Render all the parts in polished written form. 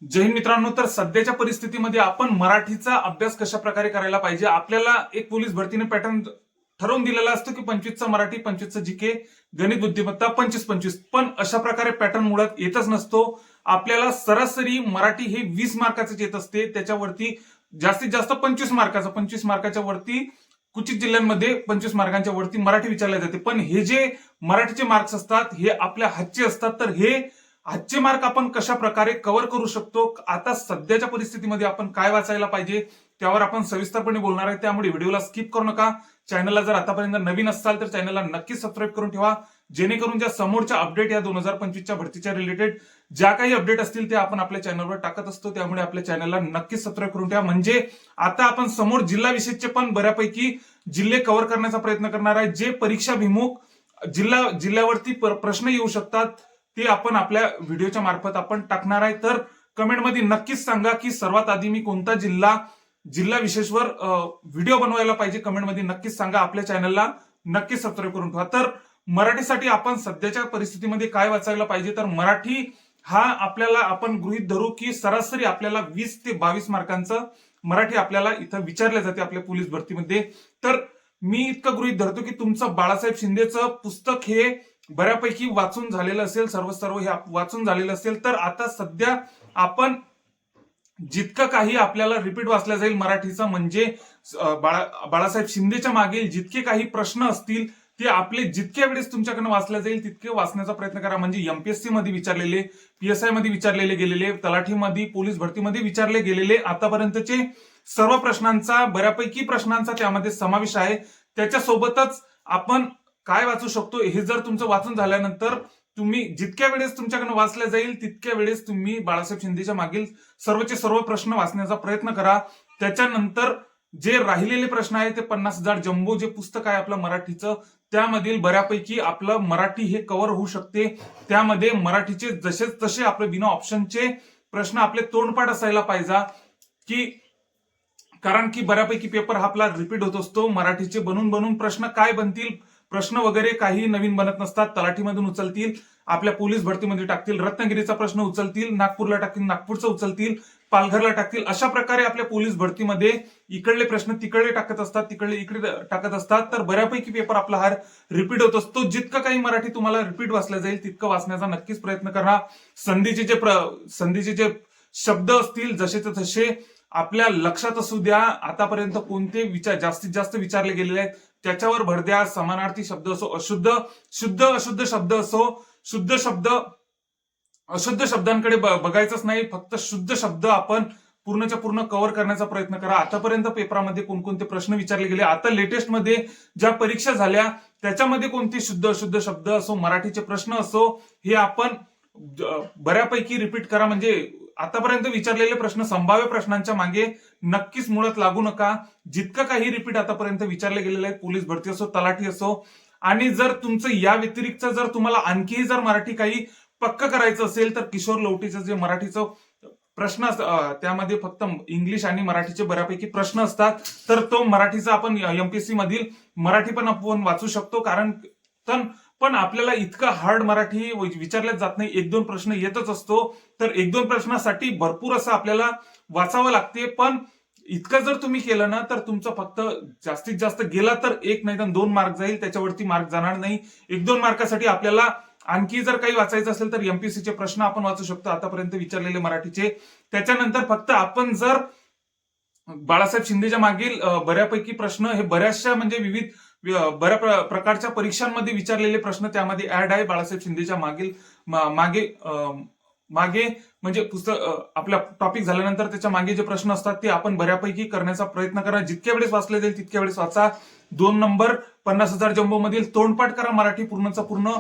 जय हिंद मित्रांनो. तर सध्याच्या परिस्थितीमध्ये आपण मराठीचा अभ्यास कशा प्रकारे करायला पाहिजे. आपल्याला एक पोलीस भरतीने पॅटर्न ठरवून दिलेला असतो की 25चा मराठी, 25चा जीके, गणित बुद्धिमत्ता 25-25. पण अशा प्रकारे पॅटर्न मुळात येतच नसतो. आपल्याला सरासरी मराठी हे 20 मार्काचं येत असते. त्याच्यावरती जास्तीत जास्त 25 मार्काच्या वरती क्वचित जिल्ह्यांमध्ये 25 मार्कांच्या वरती मराठी विचारले जाते. पण हे जे मराठीचे मार्क्स असतात हे आपल्या हातचे असतात. तर हे आजचे मार्क आपण कशा प्रकारे कव्हर करू शकतो, आता सध्याच्या परिस्थितीमध्ये आपण काय वाचायला पाहिजे त्यावर आपण सविस्तरपणे बोलणार आहे. त्यामुळे व्हिडिओला स्किप करू नका. चॅनलला जर आतापर्यंत नवीन असाल तर चॅनलला नक्कीच सबस्क्राईब करून ठेवा, जेणेकरून ज्या समोरच्या अपडेट या 2025च्या भरतीच्या रिलेटेड ज्या काही अपडेट असतील ते आपण आपल्या चॅनलवर टाकत असतो. त्यामुळे आपल्या चॅनलला नक्कीच सबस्क्राईब करून ठेवा. म्हणजे आता आपण समोर जिल्हा विषयचे पण बऱ्यापैकी जिल्हे कव्हर करण्याचा प्रयत्न करणार आहे. जे परीक्षाभिमुख जिल्ह्यावरती प्रश्न येऊ शकतात ते आपण आपल्या व्हिडिओच्या मार्फत आपण टाकणार आहे. तर कमेंटमध्ये नक्कीच सांगा की सर्वात आधी मी कोणता जिल्हा विशेषवर व्हिडिओ बनवायला पाहिजे. कमेंटमध्ये नक्कीच सांगा. आपल्या चॅनलला नक्कीच सबस्क्राईब करून ठेवा. तर मराठीसाठी आपण सध्याच्या परिस्थितीमध्ये काय वाचायला पाहिजे, तर मराठी हा आपल्याला आपण गृहीत धरू की सरासरी आपल्याला 20 ते 22 मार्कांचं मराठी आपल्याला इथं विचारले जाते आपल्या पोलीस भरतीमध्ये. तर मी इतकं गृहीत धरतो की तुमचं बाळासाहेब शिंदेचं पुस्तक हे बऱ्यापैकी वाचून झालेलं असेल, सर्व हे वाचून झालेलं असेल. तर आता सध्या आपण जितकं काही आपल्याला रिपीट वाचल्या जाईल मराठीचं, म्हणजे बाळासाहेब शिंदेच्या मागील जितके काही प्रश्न असतील ते आपले जितक्या वेळेस तुमच्याकडनं वाचल्या जाईल तितके वाचण्याचा प्रयत्न करा. म्हणजे एमपीएससी मध्ये विचारलेले, पीएसआय मध्ये विचारलेले गेलेले, तलाठीमध्ये, पोलीस भरतीमध्ये विचारले गेलेले आतापर्यंतचे सर्व प्रश्नांचा, बऱ्यापैकी प्रश्नांचा त्यामध्ये समावेश आहे. त्याच्यासोबतच आपण काय वाचू शकतो हे जर तुमचं वाचून झाल्यानंतर तुम्ही जितक्या वेळेस तुमच्याकडनं वाचल्या जाईल तितक्या वेळेस तुम्ही बाळासाहेब शिंदेच्या मागील सर्वचे सर्व प्रश्न वाचण्याचा प्रयत्न करा. त्याच्यानंतर जे राहिलेले प्रश्न आहेत ते 50,000 जम्बो जे पुस्तक आहे आपलं मराठीचं, त्यामधील बऱ्यापैकी आपलं मराठी हे कव्हर होऊ शकते. त्यामध्ये मराठीचे जसे तसे आपले बिना ऑप्शनचे प्रश्न आपले तोंडपाठ असायला पाहिजे, की कारण की बऱ्यापैकी पेपर हा आपला रिपीट होत असतो. मराठीचे बनून प्रश्न काय बनतील, प्रश्न वगैरे काही नवीन बनत नसतात. तलाठीमधून उचलतील, आपल्या पोलीस भरतीमध्ये टाकतील, रत्नागिरीचा प्रश्न उचलतील, नागपूरला टाकतील, नागपूरचा उचलतील, पालघरला टाकतील. अशा प्रकारे आपल्या पोलीस भरतीमध्ये इकडले प्रश्न तिकडे टाकत असतात, तिकडले इकडे टाकत असतात. तर बऱ्यापैकी पेपर आपला हा रिपीट होत असतो. जितकं काही मराठी तुम्हाला रिपीट वाचलं जाईल तितकं वाचण्याचा नक्कीच प्रयत्न करा. संधीचे जे शब्द असतील जसेचे तसे आपल्या लक्षात असू द्या. आतापर्यंत कोणते जास्तीत जास्त विचारले गेलेले आहेत त्याच्यावर भर द्या. समानार्थी शब्द असो, अशुद्ध शब्द असो, शुद्ध शब्द, अशुद्ध शब्दांकडे बघायचंच नाही. फक्त शुद्ध शब्द आपण पूर्णच्या पूर्ण कव्हर करण्याचा प्रयत्न करा. आतापर्यंत पेपरामध्ये कोणकोणते प्रश्न विचारले गेले, आता लेटेस्ट मध्ये ज्या परीक्षा झाल्या त्याच्यामध्ये कोणते शुद्ध अशुद्ध शब्द असो, मराठीचे प्रश्न असो, हे आपण बऱ्यापैकी रिपीट करा. म्हणजे आतापर्यंत विचारलेले प्रश्न, संभाव्य प्रश्नांच्या मागे नक्कीच मुळात लागू नका. जितकं काही रिपीट आतापर्यंत विचारले गेलेले आहेत, पोलीस भरती असो, तलाठी असो, आणि जर तुमचं या व्यतिरिक्त जर तुम्हाला आणखीही जर मराठी काही पक्क करायचं असेल तर किशोर लवटीचं जे मराठीचं प्रश्न त्यामध्ये फक्त इंग्लिश आणि मराठीचे बऱ्यापैकी प्रश्न असतात. तर तो मराठीचा आपण एमपीएससी मधील मराठी पण आपण वाचू शकतो. कारण पण आपल्याला इतकं हार्ड मराठी विचारल्याच जात नाही. 1-2 प्रश्न येतच असतो. तर 1-2 प्रश्नासाठी भरपूर असं आपल्याला वाचावं लागते. पण इतकं जर तुम्ही केलं ना तर तुमचं फक्त जास्तीत जास्त गेला तर 1 नाही तर 2 मार्क जाईल, त्याच्यावरती मार्क जाणार नाही. 1-2 मार्कासाठी आपल्याला आणखी जर काही वाचायचं असेल तर एमपीएससीचे प्रश्न आपण वाचू शकतो आतापर्यंत विचारलेले मराठीचे. त्याच्यानंतर फक्त आपण जर बाळासाहेब शिंदेच्या मागील बऱ्यापैकी प्रश्न हे बऱ्याचशा म्हणजे विविध बऱ्या प्रकारच्या परीक्षांमध्ये विचारलेले प्रश्न त्यामध्ये ऍड आहे. बाळासाहेब शिंदेच्या मागे म्हणजे पुस्तक आपला टॉपिक झाल्यानंतर त्याच्या मागे जे प्रश्न असतात ते आपण बऱ्यापैकी करण्याचा प्रयत्न करा. जितक्या वेळेस वाचले जाईल तितक्या वेळेस वाचा. 2 नंबर 50,000 जम्बो मधील तोंडपाठ करा मराठी पूर्णचा पूर्ण.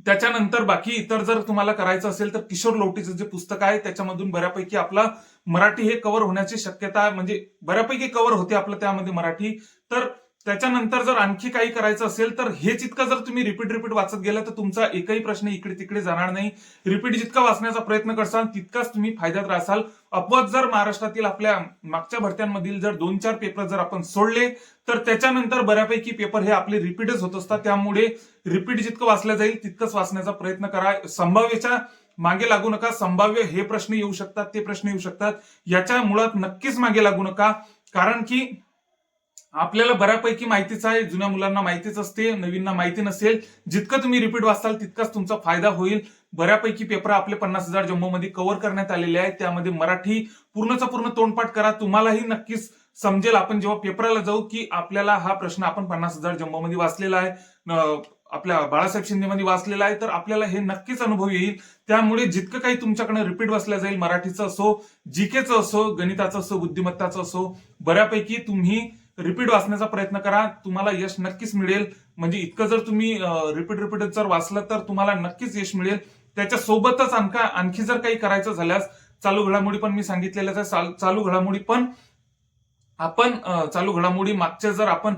त्याच्यानंतर बाकी इतर जर तुम्हाला करायचं असेल तर किशोर लवटीचं जे पुस्तक आहे त्याच्यामधून बऱ्यापैकी आपला मराठी हे कव्हर होण्याची शक्यता, म्हणजे बऱ्यापैकी कव्हर होते आपलं त्यामध्ये मराठी. तर त्याच्यानंतर जर आणखी काही करायचं असेल तर हेच इतकं जर तुम्ही रिपीट वाचत गेला तर तुमचा एकही प्रश्न इकडे तिकडे जाणार नाही. रिपीट जितका वाचण्याचा प्रयत्न करसाल तितकाच तुम्ही फायद्यात राहाल. अपवाद जर महाराष्ट्रातील आपल्या मागच्या भरत्यांमधील जर 2-4 पेपर जर आपण सोडले तर त्याच्यानंतर बऱ्यापैकी पेपर हे आपले रिपीटच होत असतात. त्यामुळे रिपीट जितकं वाचलं जाईल तितकंच वाचण्याचा प्रयत्न करा. मागे लागू नका. संभाव्य हे प्रश्न येऊ शकतात, ते प्रश्न येऊ शकतात, याच्या मुळात नक्कीच मागे लागू नका. कारण की आपल्याला बऱ्यापैकी माहितीच आहे, जुन्या मुलांना माहितीच असते, नवीनना माहिती नसेल. जितकं तुम्ही रिपीट वाचाल तितकाच तुमचा फायदा होईल. बऱ्यापैकी पेपर आपले 50,000 जम्बो मध्ये कव्हर करण्यात आलेले आहेत. त्यामध्ये मराठी पूर्णचा पूर्ण तोंडपाठ करा. तुम्हालाही नक्कीच समजेल आपण जेव्हा पेपरला जाऊ की आपल्याला हा प्रश्न आपण 50,000 जम्बो मध्ये वाचलेला आहे, आपल्या बाळासाहेब शिंदे मध्ये वाचलेला आहे, तर आपल्याला हे नक्कीच अनुभव येईल. त्यामुळे जितकं काही तुमच्याकडे रिपीट वाचलं जाईल, मराठीचं असो, जीकेचं असो, गणिताचं असो, बुद्धिमत्ताचं असो, बऱ्यापैकी तुम्ही रिपीट वाचण्याचा प्रयत्न करा. तुम्हाला यश नक्कीच मिळेल. म्हणजे इतकं जर तुम्ही रिपीट जर वाचलं तर तुम्हाला नक्कीच यश मिळेल. त्याच्या सोबतच आणखी जर काही करायचं झाल्यास चालू घडामोडी पण मी सांगितलेल्याच आहे. चालू घडामोडी पण आपण चालू घडामोडी मागच्या जर आपण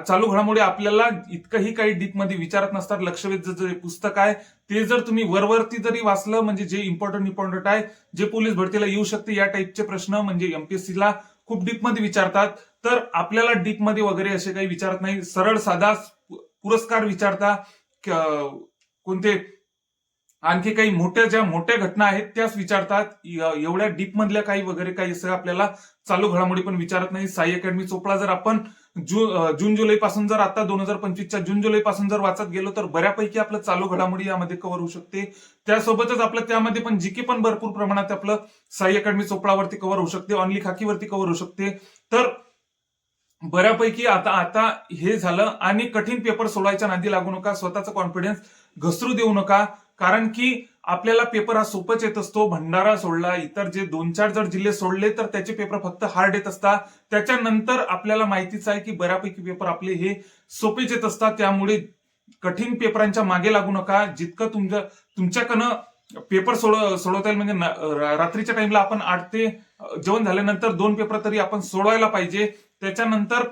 चालू घडामोडी आपल्याला इतकंही काही डीप मध्ये विचारत नसतात. लक्षवेध जे पुस्तक आहे ते जर तुम्ही वरवरती जरी वाचलं, म्हणजे जे इम्पॉर्टंट आहे, जे पोलीस भरतीला येऊ शकते या टाईपचे प्रश्न, म्हणजे एमपीएससीला खूप डीप मध्ये विचारतात, तर आपल्याला डीप मध्ये वगैरे असे काही विचारत नाही. सरळ साधा पुरस्कार विचारता, कोणते आणखी काही ज्या मोठ्या घटना आहेत त्याच विचारतात. एवढ्या डीप मधल्या काही वगैरे काही असं आपल्याला चालू घडामोडी पण विचारत नाही. साई अकॅडमी चोपडा जर आपण जून जुलै पासून जर आता 2025च्या जून जुलै पासून जर वाचत गेलो तर बऱ्यापैकी आपलं चालू घडामोडी यामध्ये कव्हर होऊ शकते. त्यासोबतच आपलं त्यामध्ये पण जीके पण भरपूर प्रमाणात आपलं साई अकॅडमी चोपडावरती कव्हर होऊ शकते, ऑनली खाकीवरती कव्हर होऊ शकते. तर बऱ्यापैकी आता हे झालं. आणि कठीण पेपर सोडवायच्या नादी लागू नका. स्वतःचा कॉन्फिडन्स घसरू देऊ नका. कारण की आपल्याला पेपर हा सोपच येत असतो. भंडारा सोडला, इतर जे 2-4 जर जिल्हे सोडले तर त्याचे पेपर फक्त हार्ड येत असतात. त्याच्यानंतर आपल्याला माहितीच आहे की बऱ्यापैकी पेपर आपले हे सोपेच येत असतात. त्यामुळे कठीण पेपरांच्या मागे लागू नका. जितकं तुमच्याकडनं पेपर सोडवता येईल, म्हणजे रात्रीच्या टाइमला आपण 8 ते जेवण झाल्यानंतर 2 पेपर तरी आपण सोडवायला पाहिजे. त्याच्यानंतर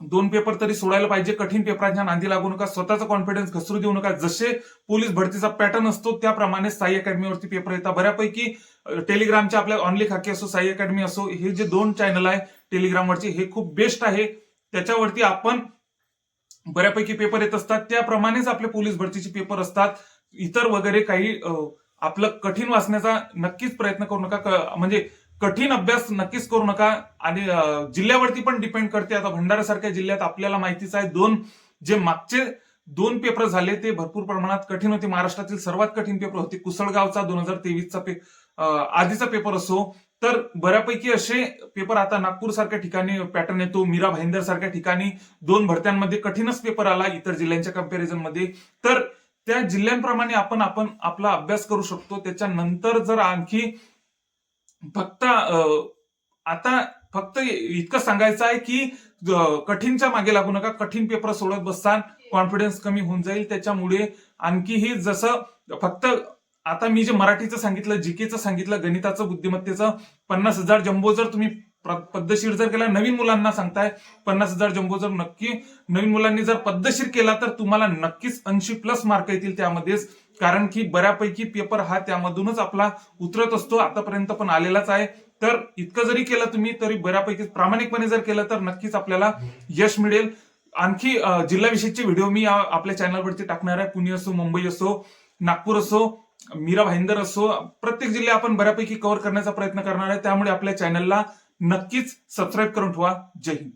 2 पेपर तरी सोडायला पाहिजे. कठीण पेपरांच्या नादी लागू नका. स्वतःचा कॉन्फिडन्स घसरू देऊ नका. जसे पोलीस भरतीचा पॅटर्न असतो त्याप्रमाणे साई अकॅडमीवरती पेपर येतात. बऱ्यापैकी टेलिग्रामच्या आपल्या ऑनली खाकी असो, साई अकॅडमी असो, हे जे 2 चॅनल आहे टेलिग्रामवरचे, हे खूप बेस्ट आहे. त्याच्यावरती आपण बऱ्यापैकी पेपर येत असतात. त्याप्रमाणेच आपले पोलीस भरतीचे पेपर असतात. इतर वगैरे काही आपलं कठीण वाचण्याचा नक्कीच प्रयत्न करू नका. म्हणजे कठीण अभ्यास नक्कीच करू नका. आणि जिल्ह्यावरती पण डिपेंड करते. आता भंडारासारख्या जिल्ह्यात आपल्याला माहितीच आहे, जे मागचे 2 पेपर झाले ते भरपूर प्रमाणात कठीण होते. महाराष्ट्रातील सर्वात कठीण पेपर होते. कुसळगावचा 2023चा आधीचा पेपर असो, तर बऱ्यापैकी असे पेपर आता नागपूर सारख्या ठिकाणी पॅटर्न येतो. मीरा भाईंदर सारख्या ठिकाणी 2 भरत्यांमध्ये कठीणच पेपर आला इतर जिल्ह्यांच्या कंपॅरिझन मध्ये. तर त्या जिल्ह्यांप्रमाणे आपण आपला अभ्यास करू शकतो. त्याच्यानंतर जर आणखी फक्त इतकं सांगायचं आहे की कठीणच्या मागे लागू नका. कठीण पेपर सोडत बसतान कॉन्फिडन्स कमी होऊन जाईल. त्याच्यामुळे आणखीही जसं फक्त आता मी जे मराठीचं सांगितलं, जीकेचं सांगितलं, गणिताचं, बुद्धिमत्तेचं 50,000 जम्बो जर तुम्ही पद्धतशीर जर केला, नवीन मुलांना सांगताय 50,000 जम्बो जर नवीन मुलांनी जर पद्धतशीर केला तर तुम्हाला नक्कीच 80+ मार्क येतील त्यामध्येच. कारण की बऱ्यापैकी पेपर हा त्यामधूनच आपला उतरत असतो. आतापर्यंत पण आलेलाच आहे. तर इतकं जरी केलं तुम्ही तरी बऱ्यापैकी प्रामाणिकपणे जर केलं तर नक्कीच आपल्याला यश मिळेल. आणखी जिल्हाविषयीचे व्हिडिओ मी आपल्या चॅनलवरती टाकणार आहे. पुणे असो, मुंबई असो, नागपूर असो, मीरा भाईंदर असो, प्रत्येक जिल्हे आपण बऱ्यापैकी कव्हर करण्याचा प्रयत्न करणार आहे. त्यामुळे आपल्या चॅनलला नक्कीच सबस्क्राईब करून ठेवा. जय हिंद.